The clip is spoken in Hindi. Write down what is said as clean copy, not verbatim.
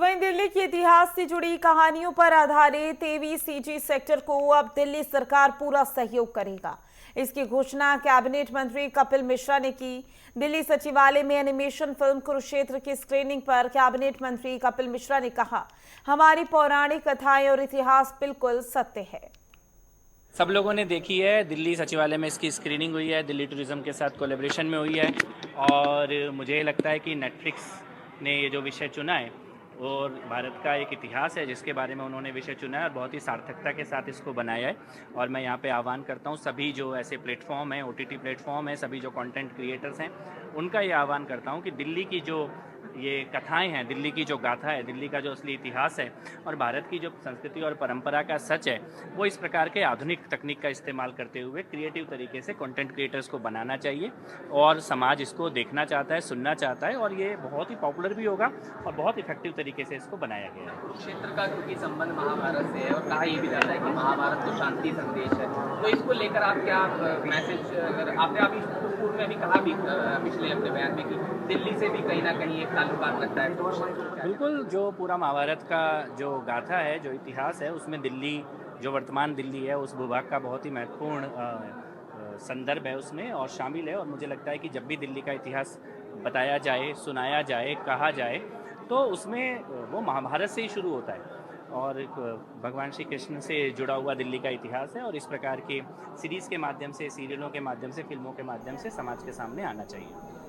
तो वहीं दिल्ली के इतिहास से जुड़ी कहानियों पर आधारित एवीसीजी सेक्टर को अब दिल्ली सरकार पूरा सहयोग करेगा। इसकी घोषणा कैबिनेट मंत्री कपिल मिश्रा ने की। दिल्ली सचिवालय में एनिमेशन फिल्म कुरुक्षेत्र की स्क्रीनिंग पर कैबिनेट मंत्री कपिल मिश्रा ने कहा, हमारी पौराणिक कथाएं और इतिहास बिल्कुल सत्य है। सब लोगों ने देखी है। दिल्ली सचिवालय में इसकी स्क्रीनिंग हुई है, दिल्ली टूरिज्म के साथ कोलैबोरेशन में हुई है और मुझे लगता है कि नेटफ्लिक्स ने ये जो विषय चुना है और भारत का एक इतिहास है जिसके बारे में उन्होंने विषय चुना है और बहुत ही सार्थकता के साथ इसको बनाया है। और मैं यहाँ पे आह्वान करता हूँ सभी जो ऐसे प्लेटफॉर्म हैं, OTT प्लेटफॉर्म हैं, सभी जो कंटेंट क्रिएटर्स हैं, उनका ये आह्वान करता हूँ कि दिल्ली की जो ये कथाएं हैं, दिल्ली की जो गाथा है, दिल्ली का जो असली इतिहास है और भारत की जो संस्कृति और परंपरा का सच है, वो इस प्रकार के आधुनिक तकनीक का इस्तेमाल करते हुए क्रिएटिव तरीके से कंटेंट क्रिएटर्स को बनाना चाहिए और समाज इसको देखना चाहता है, सुनना चाहता है और ये बहुत ही पॉपुलर भी होगा और बहुत इफेक्टिव तरीके से इसको बनाया गया है। क्षेत्र का क्योंकि संबंध महाभारत से है और कहा ये भी जाता है कि महाभारत तो शांति संदेश है, तो इसको लेकर आप क्या मैसेज, अगर आपने अभी पूर्व में भी कहा भी पिछले अपने बयान में कि दिल्ली से भी कहीं ना कहीं एक ताल्लुकात लगता है, तो बिल्कुल, जो पूरा महाभारत का जो गाथा है, जो इतिहास है, उसमें दिल्ली, जो वर्तमान दिल्ली है, उस भूभाग का बहुत ही महत्वपूर्ण संदर्भ है उसमें और शामिल है। और मुझे लगता है कि जब भी दिल्ली का इतिहास बताया जाए, सुनाया जाए, कहा जाए, तो उसमें वो महाभारत से ही शुरू होता है और एक भगवान श्री कृष्ण से जुड़ा हुआ दिल्ली का इतिहास है और इस प्रकार के सीरीज़ के माध्यम से, सीरियलों के माध्यम से, फिल्मों के माध्यम से समाज के सामने आना चाहिए।